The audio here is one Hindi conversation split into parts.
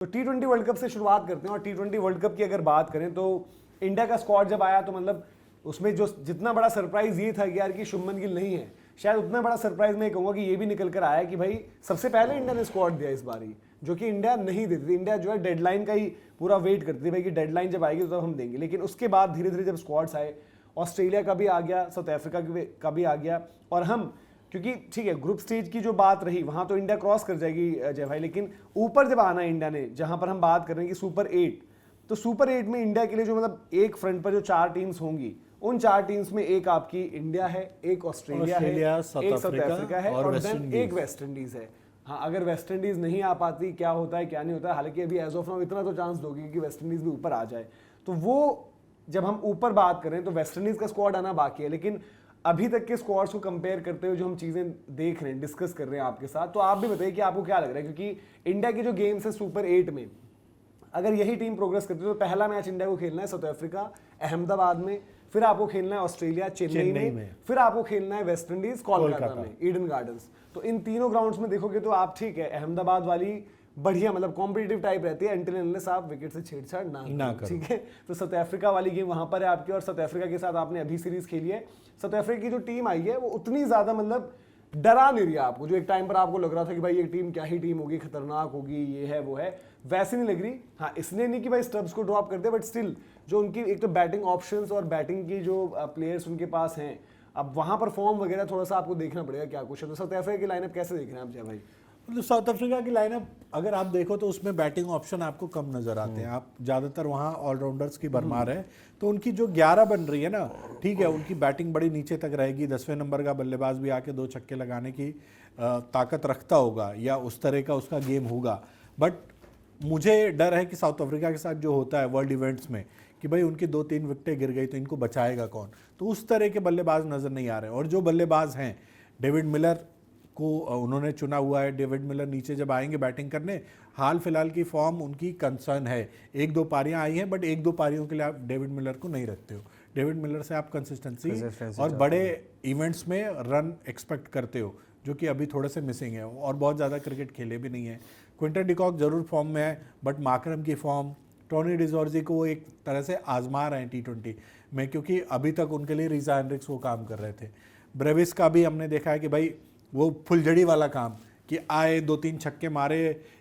तो T20 वर्ल्ड कप से शुरुआत करते हैं और T20 वर्ल्ड कप की अगर बात करें तो इंडिया का स्क्वाड जब आया तो मतलब उसमें जो जितना बड़ा सरप्राइज ये था कि यार कि शुभमन गिल नहीं है, शायद उतना बड़ा सरप्राइज मैं कहूंगा कि ये भी निकल कर आया कि भाई सबसे पहले इंडिया ने स्क्वाड दिया इस बारी, जो कि इंडिया नहीं देती थी। इंडिया जो है डेडलाइन का ही पूरा वेट करती थी भाई कि डेडलाइन जब आएगी तो तब हम देंगे, लेकिन उसके बाद धीरे धीरे जब स्क्वाड्स आए, ऑस्ट्रेलिया का भी आ गया, साउथ अफ्रीका का भी आ गया, और हम क्योंकि ठीक है ग्रुप स्टेज की जो बात रही वहां तो इंडिया क्रॉस कर जाएगी जय भाई, लेकिन ऊपर जब आना इंडिया ने, जहां पर हम बात कर रहे हैं कि सुपर 8, तो सुपर 8 में इंडिया के लिए जो मतलब एक फ्रंट पर जो 4 टीम्स होंगी, उन 4 टीम्स में एक आपकी इंडिया है, एक ऑस्ट्रेलिया है, एक साउथ अफ्रीका है और देन एक वेस्ट इंडीज है। हाँ, अगर वेस्ट इंडीज नहीं आ पाती क्या होता है क्या नहीं होता है, हालांकि अभी एज ऑफ नाउ इतना तो चांस दोगे कि वेस्ट इंडीज भी ऊपर आ जाए। तो वो जब हम ऊपर बात करें तो वेस्ट इंडीज का स्क्वाड आना बाकी है, लेकिन अभी तक के स्क्वाड्स को कंपेयर करते हुए जो हम चीजें देख रहे हैं, डिस्कस कर रहे हैं आपके साथ, तो आप भी बताइए कि आपको क्या लग रहा है, क्योंकि इंडिया की जो गेम्स है सुपर 8 में अगर यही टीम प्रोग्रेस करती है तो पहला मैच इंडिया को खेलना है साउथ अफ्रीका अहमदाबाद में, फिर आपको खेलना है ऑस्ट्रेलिया चेन्नई में, फिर आपको खेलना है वेस्ट इंडीज कोलकाता में ईडन गार्डन्स। तो इन तीनों ग्राउंड्स में देखोगे तो आप ठीक है, अहमदाबाद वाली बढ़िया मतलब कॉम्पिटिटिव टाइप रहती है अंटिल अनलेस आप विकेट से छेड़छाड़ ना करो, ठीक है। तो साउथ अफ्रीका वाली गेम वहां पर है आपकी, और साउथ अफ्रीका के साथ आपने अभी सीरीज खेली है। साउथ अफ्रीका की जो टीम आई है वो उतनी ज्यादा मतलब डरा नहीं रही आपको, जो एक टाइम पर आपको लग रहा था कि भाई ये टीम क्या ही टीम होगी, खतरनाक होगी, ये है वो है, वैसे नहीं लग रही। हाँ, इसलिए नहीं कि भाई स्टब्स को ड्रॉप कर दे, बट स्टिल जो उनकी एक तो बैटिंग ऑप्शंस और बैटिंग की जो प्लेयर्स उनके पास हैं, अब वहां पर फॉर्म वगैरह थोड़ा सा आपको देखना पड़ेगा क्या कुछ है। तो साउथ अफ्रीका की लाइनअप कैसे देख रहे हैं आप जय भाई? मतलब साउथ अफ्रीका की लाइनअप अगर आप देखो तो उसमें बैटिंग ऑप्शन आपको कम नजर आते हैं। आप ज़्यादातर वहाँ ऑलराउंडर्स की भरमार है, तो उनकी जो 11 बन रही है ना, ठीक है, उनकी बैटिंग बड़ी नीचे तक रहेगी। 10वें नंबर का बल्लेबाज भी आके 2 छक्के लगाने की ताकत रखता होगा या उस तरह का उसका गेम होगा। बट मुझे डर है कि साउथ अफ्रीका के साथ जो होता है वर्ल्ड इवेंट्स में कि भाई उनकी 2-3 विकेटें गिर गई तो इनको बचाएगा कौन, तो उस तरह के बल्लेबाज नज़र नहीं आ रहे। और जो बल्लेबाज हैं, डेविड मिलर को उन्होंने चुना हुआ है। डेविड मिलर नीचे जब आएंगे बैटिंग करने, हाल फिलहाल की फॉर्म उनकी कंसर्न है। 1-2 पारियां आई हैं, बट 1-2 पारियों के लिए आप डेविड मिलर को नहीं रखते हो। डेविड मिलर से आप कंसिस्टेंसी और बड़े इवेंट्स में रन एक्सपेक्ट करते हो, जो कि अभी थोड़े से मिसिंग है, और बहुत ज़्यादा क्रिकेट खेले भी नहीं है। क्विंटन डिकॉक ज़रूर फॉर्म में है, बट मार्करम की फॉर्म, टोनी डिजॉर्जी को वो एक तरह से आजमा रहे हैं T20 में, क्योंकि अभी तक उनके लिए रीजा हेनरिक्स वो काम कर रहे थे। ब्रेविस का भी हमने देखा है कि भाई वो फुलझड़ी वाला काम कि आए 2-3 छक्के मारे,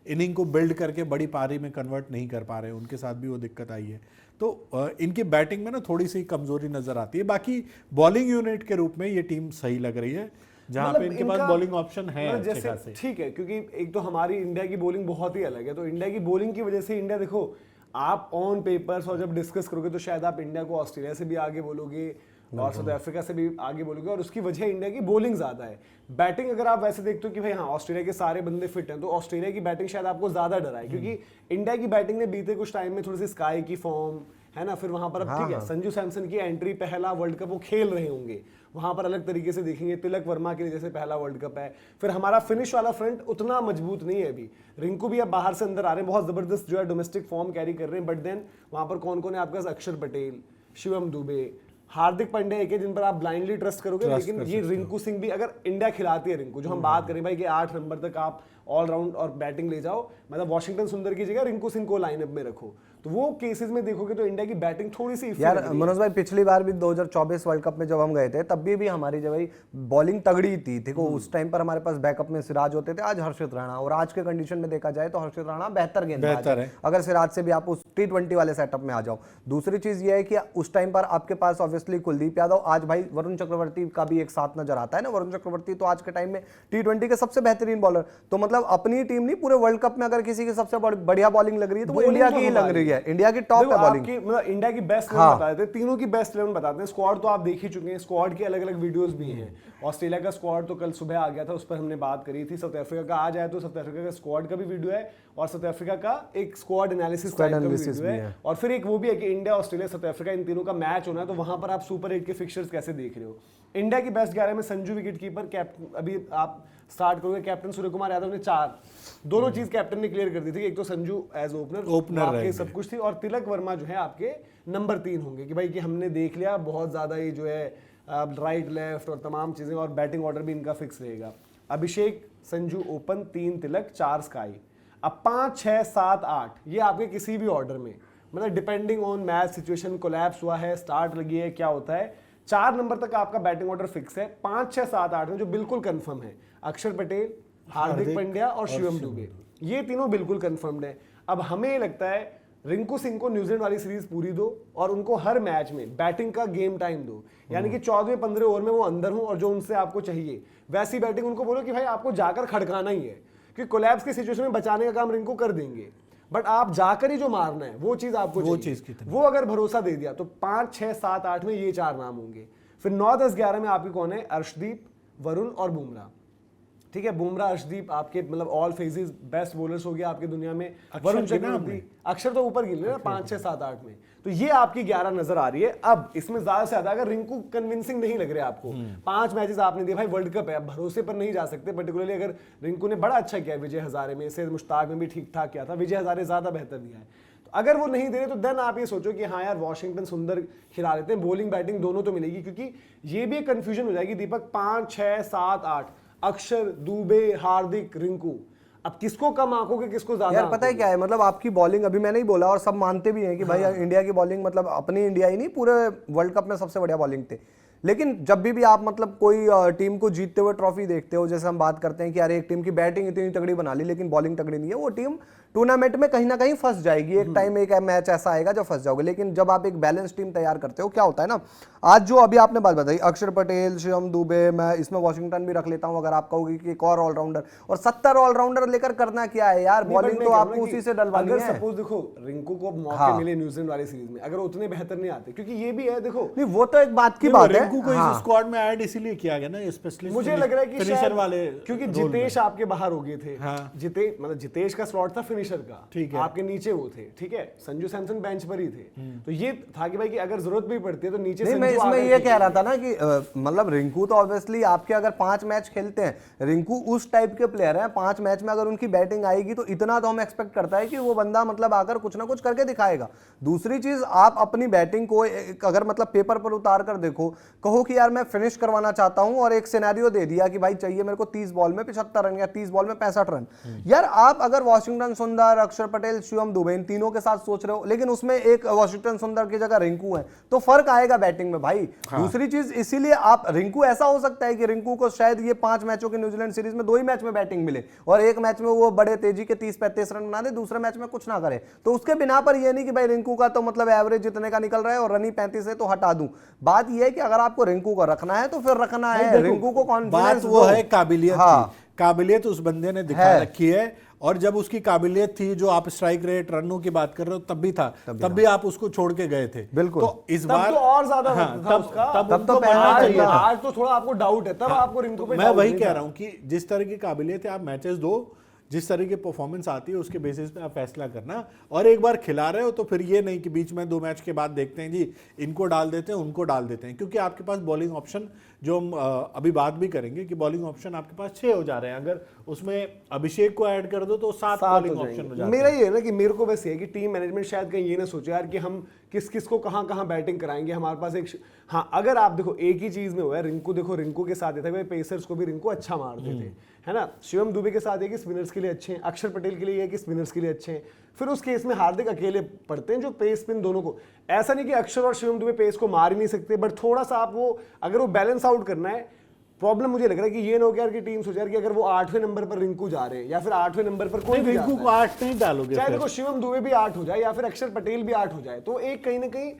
इनिंग को बिल्ड करके बड़ी पारी में कन्वर्ट नहीं कर पा रहे, उनके साथ भी वो दिक्कत आई है। तो इनकी बैटिंग में ना थोड़ी सी कमजोरी नजर आती है। बाकी बॉलिंग यूनिट के रूप में ये टीम सही लग रही है, जहाँ पे इनके पास बॉलिंग ऑप्शन है जैसे ठीक है, क्योंकि एक तो हमारी इंडिया की बॉलिंग बहुत ही अलग है, तो इंडिया की बॉलिंग की वजह से इंडिया, देखो आप ऑन पेपर्स और जब डिस्कस करोगे तो शायद आप इंडिया को ऑस्ट्रेलिया से भी आगे बोलोगे और साउथ अफ्रीका से भी आगे बोलोगे, और उसकी वजह इंडिया की बॉलिंग ज्यादा है। बैटिंग अगर आप वैसे देखते हो कि भाई हाँ ऑस्ट्रेलिया के सारे बंदे फिट हैं, तो ऑस्ट्रेलिया की बैटिंग शायद आपको ज्यादा डराए, क्योंकि इंडिया की बैटिंग ने बीते कुछ टाइम में थोड़ी सी स्काई की फॉर्म है ना, फिर वहां पर अब ठीक है संजू सैमसन की एंट्री, पहला वर्ल्ड कप वो खेल रहे होंगे, वहां पर अलग तरीके से देखेंगे। तिलक वर्मा के लिए जैसे पहला वर्ल्ड कप है, फिर हमारा फिनिश वाला फ्रंट उतना मजबूत नहीं है अभी। रिंकू भी अब बाहर से अंदर आ रहे हैं, बहुत जबरदस्त जो है डोमेस्टिक फॉर्म कैरी कर रहे हैं, बट देन वहां पर कौन कौन है आपके पास? अक्षर पटेल, शिवम दुबे, हार्दिक पांड्या एक है जिन पर आप ब्लाइंडली ट्रस्ट करोगे, लेकिन ये रिंकू सिंह भी अगर इंडिया खिलाती है, रिंकू जो हम बात करें भाई कि 8 नंबर तक आप ऑलराउंड और बैटिंग ले जाओ, मतलब वॉशिंगटन सुंदर की जगह रिंकू सिंह को लाइनअप में रखो, तो वो केसेस में देखोगे तो इंडिया की बैटिंग थोड़ी सी यार मनोज भाई, पिछली बार भी 2024 वर्ल्ड कप में जब हम गए थे तब भी हमारी जब बॉलिंग तगड़ी थी, देखो उस टाइम पर हमारे पास बैकअप में सिराज होते थे, आज हर्षित राणा, और आज के कंडीशन में देखा जाए तो हर्षित राणा बेहतर गेंदबाज है अगर सिराज से भी आप उस T20 वाले सेटअप में आ जाओ। दूसरी चीज ये है कि उस टाइम पर आपके पास ऑब्वियसली कुलदीप यादव, आज भाई वरुण चक्रवर्ती का भी एक साथ नजर आता है ना। वरुण चक्रवर्ती तो आज के टाइम में T20 के सबसे बेहतरीन बॉलर, तो मतलब अपनी टीम नहीं पूरे वर्ल्ड कप में अगर किसी की सबसे बढ़िया बॉलिंग लग रही है तो वो इंडिया की ही लग रही है, इंडिया की टॉप मतलब इंडिया की बेस्ट 11 बता देते हैं, तीनों की बेस्ट 11 बताते हैं। स्क्वाड तो आप देख ही चुके हैं, स्क्वाड की अलग अलग वीडियोस भी हैं। ऑस्ट्रेलिया का स्क्वाड तो कल सुबह आ गया था, उस पर हमने बात करी थी। साउथ अफ्रीका का आ जाए तो साउथ अफ्रीका का स्क्वाड का भी वीडियो है, और साउथ अफ्रीका का एक स्क्वाड एनालिसिस का भी वीडियो है, और फिर एक वो भी है कि India Australia south Africa in तीनों का मैच होना है, तो वहां पर आप सुपर 8 के फिक्चर्स कैसे देख रहे हो। इंडिया की बेस्ट 11 में संजू विकेट कीपर, कैप्टन अभी आप स्टार्ट करोगे, कैप्टन सूर्य कुमार यादव ने 4, दोनों चीज कैप्टन ने क्लियर कर दी थी, एक तो संजू एज ओपनर सब कुछ थी, और तिलक वर्मा जो है आपके नंबर 3 होंगे कि भाई कि हमने देख लिया बहुत ज्यादा ये जो है राइट लेफ्ट और तमाम चीजें, और बैटिंग ऑर्डर भी इनका फिक्स रहेगा। अभिषेक संजू ओपन, 3 तिलक, 4 स्काई। अब 5, 6, 7, 8 ये आपके किसी भी ऑर्डर में, मतलब depending on match situation, collapse हुआ है, स्टार्ट लगी है, क्या होता है, 4 नंबर तक आपका बैटिंग ऑर्डर फिक्स है। 5, 6, 7, 8 में जो बिल्कुल कंफर्म है, अक्षर पटेल, हार्दिक पांड्या और शिवम दुबे, ये तीनों बिल्कुल कंफर्म्ड है। अब हमें लगता है रिंकू सिंह को न्यूजीलैंड वाली सीरीज पूरी दो और उनको हर मैच में बैटिंग का गेम टाइम दो, यानी कि 14-15 ओवर में वो अंदर हो और जो उनसे आपको चाहिए वैसी बैटिंग उनको बोलो कि भाई आपको जाकर खड़काना ही है, कि कोलैप्स की सिचुएशन में बचाने का काम रिंकू कर देंगे, बट आप जाकर ही जो मारना है वो चीज आपको वो चाहिए। चीज कितनी, वो अगर भरोसा दे दिया तो 5, 6, 7, 8 में ये 4 नाम होंगे। फिर 9, 10, 11 में आपके कौन है, अर्शदीप, वरुण और बुमराह। ठीक है, बुमराह, अर्शदीप आपके मतलब ऑल फेजेस बेस्ट बॉलर्स हो गया आपकी दुनिया में। वरुण चक्रवर्ती, अक्षर तो ऊपर गिन लेना 5, 6, 7, 8 में, तो ये आपकी 11 नजर आ रही है। अब इसमें ज्यादा से ज्यादा अगर रिंकू कन्विंसिंग नहीं लग रहे आपको, 5 मैचेस आपने दिए भाई, वर्ल्ड कप है, अब भरोसे पर नहीं जा सकते। पर्टिकुलरली अगर रिंकू ने बड़ा अच्छा किया विजय हजारे में, से मुश्ताक में भी ठीक ठाक किया था, विजय हजारे ज्यादा बेहतर दिया है, तो अगर वो नहीं दे रहे तो देन आप ये सोचो कि हाँ यार वॉशिंगटन सुंदर खिला लेते हैं, बॉलिंग बैटिंग दोनों तो मिलेगी, क्योंकि ये भी एक कंफ्यूजन हो जाएगी दीपक। 5, 6, 7, 8 अक्षर, दुबे, हार्दिक, रिंकू, अब किसको कम आंकोगे, किसको ज्यादा? यार पता है क्या है, मतलब आपकी बॉलिंग, अभी मैंने ही बोला और सब मानते भी हैं कि भाई इंडिया की बॉलिंग, मतलब अपनी इंडिया ही नहीं पूरे वर्ल्ड कप में सबसे बढ़िया बॉलिंग थे। लेकिन जब भी आप मतलब कोई टीम को जीतते हुए ट्रॉफी देखते हो, जैसे हम बात करते हैं कि यार एक टीम की बैटिंग इतनी तगड़ी बना ली लेकिन बॉलिंग तगड़ी नहीं है, वो टीम टूर्नामेंट में कहीं ना कहीं फंस जाएगी। एक टाइम एक मैच ऐसा आएगा जब फंस जाओगे। लेकिन जब आप एक बैलेंस टीम तैयार करते हो, क्या होता है ना, आज जो अभी आपने बात बताई, अक्षर पटेल, शिवम दुबे, मैं इसमें वॉशिंगटन भी रख लेता हूं अगर आप कहोगे कि एक और ऑलराउंडर, और 70 ऑलराउंडर लेकर करना क्या है यार, बॉलिंग तो आपको उसी से डलवानी है। सपोज देखो रिंकू को मौके मिले न्यूजीलैंड वाली सीरीज में, अगर उतने बेहतर नहीं आते, क्योंकि ये भी है देखो, नहीं वो तो एक बात की बात है, रिंकू को इस स्क्वाड में ऐड इसीलिए किया गया ना, स्पेशली मुझे लग रहा है कि फिनिशर वाले, क्योंकि जितेश आपके बाहर हो गए थे। हाँ। जितेश का स्लॉट था फिनिशर का, ठीक है, आपके नीचे वो थे, ठीक है, संजू सैमसन बेंच पर ही थे, तो ये था कि भाई कि अगर जरूरत भी पड़ती है तो नीचे नहीं, मैं इसमें ये कह रहा था ना कि मतलब रिंकू तो ऑब्वियसली आपके अगर 5 मैच खेलते हैं, रिंकू उस टाइप के प्लेयर हैं, 5 मैच में अगर उनकी बैटिंग आएगी तो इतना तो हम एक्सपेक्ट करता है कि वो बंदा मतलब आकर कुछ ना कुछ करके दिखाएगा। दूसरी चीज, आप अपनी बैटिंग को अगर मतलब पेपर पर उतार कर देखो, कहो कि यार मैं फिनिश करवाना चाहता हूं और एक सिनेरियो दे दिया कि भाई चाहिए मेरे को 30 बॉल में 75 रन या 30 बॉल में 65 रन, यार आप अगर वॉशिंगटन सुंदर, अक्षर पटेल, शिवम दुबे, इन तीनों के साथ सोच रहे हो, लेकिन उसमें एक वॉशिंगटन सुंदर की जगह रिंकू है, तो फर्क आएगा बैटिंग में भाई। हाँ। दूसरी चीज, इसीलिए आप रिंकू, ऐसा हो सकता है कि रिंकू को शायद ये 5 मैचों की न्यूजीलैंड सीरीज में 2 ही मैच में बैटिंग मिले और एक मैच में वो बड़े तेजी के 30-35 रन बना दे, दूसरे मैच में कुछ ना करे, तो उसके बिना पर ये नहीं कि भाई रिंकू का तो मतलब एवरेज जितने का निकल रहा है और रन ही 35 है तो हटा दूं। बात ये है कि अगर आपको रिंकू को रखना है तो फिर रखना है, रिंकू को कॉन्फिडेंस, बात वो है काबिलियत। हाँ, काबिलियत उस बंदे ने दिखा रखी है, और जब उसकी काबिलियत थी, जो आप स्ट्राइक रेट, रनों की बात कर रहे हो, तब भी था, तब भी आप उसको छोड़ के गए थे। बिल्कुल, तो इस बार तो और ज्यादा था उसका, तब तो पहनना चाहिए था। आज तो थोड़ा आपको डाउट है, तब आपको रिंकू पे मैं वही कह रहा हूं कि जिस तरह की काबिलियत है आप मैचेस दो, जिस तरह की परफॉर्मेंस आती है उसके बेसिस पे आप फैसला करना, और एक बार खिला रहे हो तो फिर ये नहीं कि बीच में 2 मैच के बाद देखते हैं जी इनको डाल देते हैं, उनको डाल देते हैं, क्योंकि आपके पास बॉलिंग ऑप्शन, जो हम अभी बात भी करेंगे कि बॉलिंग ऑप्शन आपके पास 6 हो जा रहे हैं, अगर उसमें अभिषेक को ऐड कर दो तो 7 बॉलिंग ऑप्शन हो जाते हैं। मेरा ये है ना कि मेरे को बस ये है कि टीम मैनेजमेंट शायद कहीं ये ना सोचे यार कि हम किस किस को कहां कहां बैटिंग कराएंगे, हमारे पास एक हाँ, अगर आप देखो एक ही चीज में हुआ है, रिंकू देखो, रिंकू के साथ था पेसर्स को भी रिंकू अच्छा मारते थे, है ना, शिवम दुबे के साथ है कि स्पिनर्स के लिए अच्छे हैं, अक्षर पटेल के लिए ये है कि स्पिनर्स के लिए अच्छे हैं, फिर उस केस में हार्दिक अकेले पड़ते हैं जो पेस स्पिन दोनों को, ऐसा नहीं कि अक्षर और शिवम दुबे पेस को मार ही नहीं सकते, बट थोड़ा सा आप वो अगर वो बैलेंस आउट करना है। प्रॉब्लम मुझे लग रहा है कि ये ना हो गया कि टीम सोचा कि अगर वो 8वें नंबर पर रिंकू जा रहे हैं या फिर 8वें नंबर पर कोई भी रिंकू को 8 नहीं डालोगे, चाहे देखो शिवम दुबे भी 8 हो जाए या फिर अक्षर पटेल भी 8 हो जाए, तो एक कहीं ना कहीं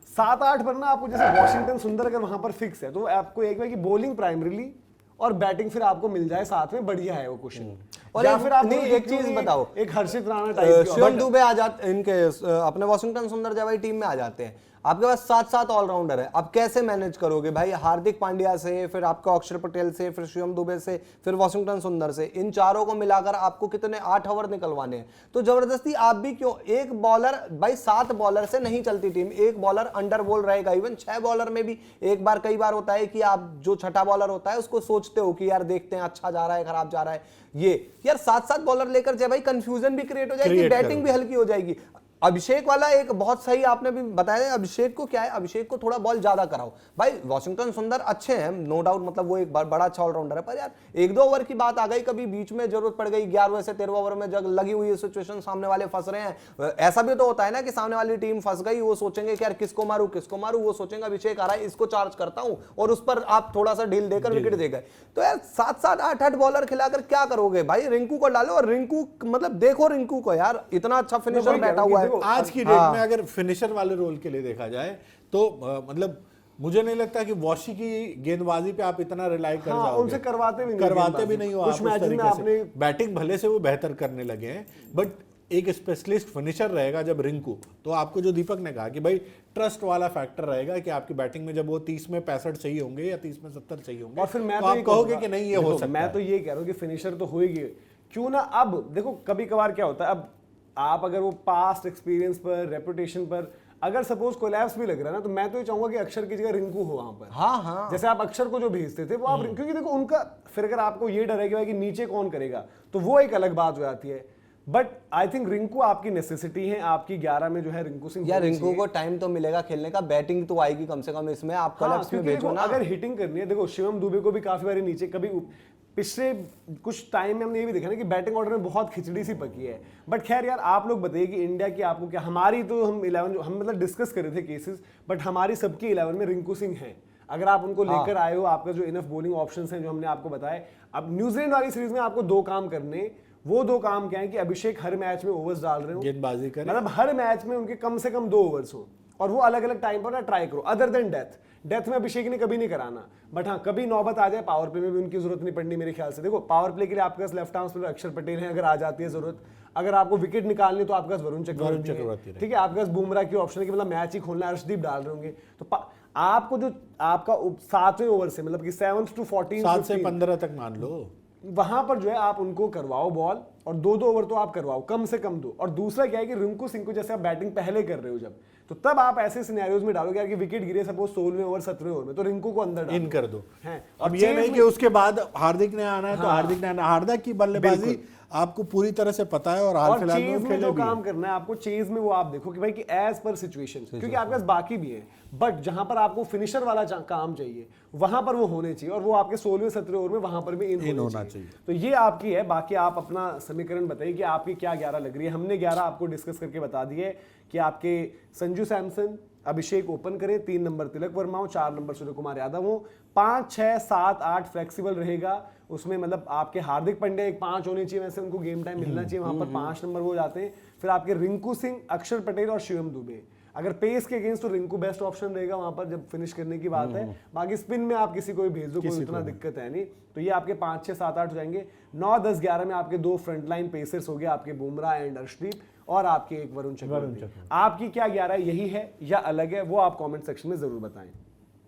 7-8 पर ना आपको, जैसे वॉशिंगटन सुंदर अगर वहां पर फिक्स है तो आपको एक है कि बॉलिंग प्राइमरीली और बैटिंग फिर आपको मिल जाए साथ में, बढ़िया है वो क्वेश्चन। और या फिर आप नहीं, एक चीज बताओ, एक हर्षित राणा टाइप शिवम दुबे आ जाते, इनके अपने वॉशिंगटन सुंदर जब टीम में आ जाते हैं, आपके पास 7 ऑलराउंडर है, आप कैसे मैनेज करोगे भाई? हार्दिक पांड्या से, फिर आपका अक्षर पटेल से, फिर शिवम दुबे से, फिर वॉशिंगटन सुंदर से, इन चारों को मिलाकर आपको कितने 8 ओवर निकलवाने हैं, तो जबरदस्ती आप भी क्यों, एक बॉलर भाई, 7 बॉलर से नहीं चलती टीम, एक बॉलर अंडर बॉल रहेगा, इवन 6 बॉलर में भी एक बार कई बार होता है कि आप जो छठा बॉलर होता है उसको सोचते हो कि यार देखते हैं अच्छा जा रहा है खराब जा रहा है, ये यार 7 बॉलर लेकर जाए भाई, कंफ्यूजन भी क्रिएट हो जाएगी, बैटिंग भी हल्की हो जाएगी। अभिषेक वाला एक बहुत सही आपने भी बताया। अभिषेक को क्या है, अभिषेक को थोड़ा बॉल ज्यादा कराओ भाई। वॉशिंगटन सुंदर अच्छे हैं, नो डाउट, मतलब वो एक बड़ा अच्छा ऑलराउंडर है, पर यार 1-2 ओवर की बात आ गई, कभी बीच में जरूरत पड़ गई 11वें से 13वें ओवर में जब लगी हुई सिचुएशन, सामने वाले फंस रहे हैं। ऐसा भी तो होता है ना कि सामने वाली टीम फंस गई, वो सोचेंगे कि यार किसको मारूं, वो सोचेंगे अभिषेक आ रहा है इसको चार्ज करता हूं, और उस पर आप थोड़ा सा ढील देकर विकेट दे गए। तो यार 7-7 8-8 बॉलर खिलाकर क्या करोगे भाई? रिंकू को डालो, और रिंकू मतलब देखो रिंकू को यार, इतना अच्छा फिनिशर बैठा हुआ है आज की डेट में। अगर फिनिशर वाले रोल के लिए देखा जाए तो मतलब मुझे नहीं लगता कि वॉशी की गेंदबाजी पे आप इतना रिलाई कर जाओगे। उनसे करवाते भी नहीं हो आप उस तरीके से। बैटिंग भले से वो बेहतर करने लगे हैं, बट एक स्पेशलिस्ट फिनिशर रहेगा जब रिंकू, तो आपको जो दीपक ने कहा कि भाई ट्रस्ट वाला फैक्टर रहेगा कि आपकी बैटिंग में जब वो 30 में 65 चाहिए होंगे या 30 में 70 चाहिए होंगे, और फिर मैं तो आप कहोगे कि नहीं ये हो सकता है। मैं तो ये कह रहा हूँ कि फिनिशर तो होएगी, क्यों ना। अब देखो कभी कभार क्या होता है, अब आप अगर वो पास्ट एक्सपीरियंस पर, रेपुटेशन पर, अगर सपोज कोलैप्स भी लग रहा है ना, तो मैं तो ये चाहूंगा कि अक्षर की जगह रिंकू हो वहां पर। हाँ। जैसे आप अक्षर को जो भेजते थे वो आप, क्योंकि देखो उनका फिर अगर आपको ये डर है कि भाई कि नीचे कौन करेगा, तो वो एक अलग बात हो जाती है। बट आई थिंक रिंकू आपकी नेसेसिटी है, आपकी 11 में जो है रिंकू सिंह। यार रिंकू को टाइम तो मिलेगा खेलने का, बैटिंग तो आएगी कम से कम इसमें, आप कोलैप्स में भेजो ना। अगर हिटिंग करनी है, देखो शिवम दुबे को भी काफी बारी नीचे, कभी पिछले कुछ टाइम में हमने ये भी देखा ना कि बैटिंग ऑर्डर में बहुत खिचड़ी सी पकी है। बट खैर यार आप लोग बताइए कि इंडिया की आपको क्या, हमारी तो हम 11 जो हम मतलब डिस्कस कर रहे थे केसेस, बट हमारी सबकी 11 में रिंकू सिंह है। अगर आप उनको लेकर आए हो, आपका जो इनफ बॉलिंग ऑप्शंस हैं जो हमने आपको बताए। अब न्यूजीलैंड वाली सीरीज में आपको 2 काम करने, वो 2 काम क्या है कि अभिषेक हर मैच में ओवर्स डाल रहे हो, गेंदबाजी करें, मतलब हर मैच में उनके कम से कम 2 ओवर्स हो, और वो अलग अलग टाइम पर ना ट्राई करो। अदर देन डेथ में अभिषेक ने कभी नहीं कराना, बट हाँ कभी नौबत आ जाए पावर प्ले में भी उनकी जरूरत नहीं पड़नी मेरे ख्याल से। देखो पावर प्ले के लिए आपके पास लेफ्ट आर्म स्पिनर अक्षर पटेल है, अगर आ जाती है जरूरत। अगर आपको विकेट निकालनी तो आपके पास वरुण चक्रवर्ती, ठीक है, आपके पास बुमराह की ऑप्शन है कि मतलब मैच ही खोलना है, अर्शदीप डाल रहे होंगे, तो आपको जो आपका 7वें ओवर से मतलब कि 7 to 14 7 से 15 तक मान लो, वहां पर जो है आप उनको करवाओ बॉल, और 2-2 ओवर तो आप करवाओ, कम से कम 2। और दूसरा क्या है कि रिंकू सिंह को जैसे आप बैटिंग पहले कर रहे हो जब, तो तब आप ऐसे सिनेरियोज में डालोगे यार कि विकेट गिरे सपोज 16वें ओवर 17वें ओवर में, तो रिंकू को अंदर इन कर दो। है। अब ये नहीं कि उसके बाद हार्दिक ने आना है तो हार्दिक ने आना, हार्दिक की बल्लेबाजी आपको पूरी तरह से काम करना है आपको। चेज में वो आप देखो कि भाई कि एज पर सिचुएशन, क्योंकि आपके पास बाकी भी है, बट जहां पर आपको फिनिशर वाला काम चाहिए वहां पर वो होने चाहिए, और वो आपके 16वें 17वें ओवर में वहां पर भी इन होना चाहिए। तो ये आपकी है। बाकी आप अपना समीकरण बताइए कि आपकी क्या 11 लग रही है। हमने 11 आपको डिस्कस करके बता दिए कि आपके संजू सैमसन, अभिषेक ओपन करें, 3 नंबर तिलक वर्मा हो, 4 नंबर सूर्य कुमार यादव हो, 5, 6, 7, 8 फ्लेक्सिबल रहेगा उसमें, मतलब आपके हार्दिक पांड्या एक 5 होने चाहिए, वैसे उनको गेम टाइम मिलना चाहिए, वहां पर 5 नंबर वो जाते हैं। फिर आपके रिंकू सिंह, अक्षर पटेल और शिवम दुबे। अगर पेस के अगेंस्ट तो रिंकू बेस्ट ऑप्शन रहेगा वहां पर जब फिनिश करने की बात है। बाकी स्पिन में आप किसी को भी भेज दो, कोई उतना दिक्कत है नहीं। तो ये आपके 5, 6, 7, 8 हो जाएंगे। 9, 10, 11 में आपके 2 फ्रंटलाइन पेसर्स हो गए, आपके बुमराह एंड अर्शदीप, और आपके एक वरुण चक्रवर्ती। आपकी क्या 11 यही है या अलग है, वो आप कमेंट सेक्शन में जरूर बताएं।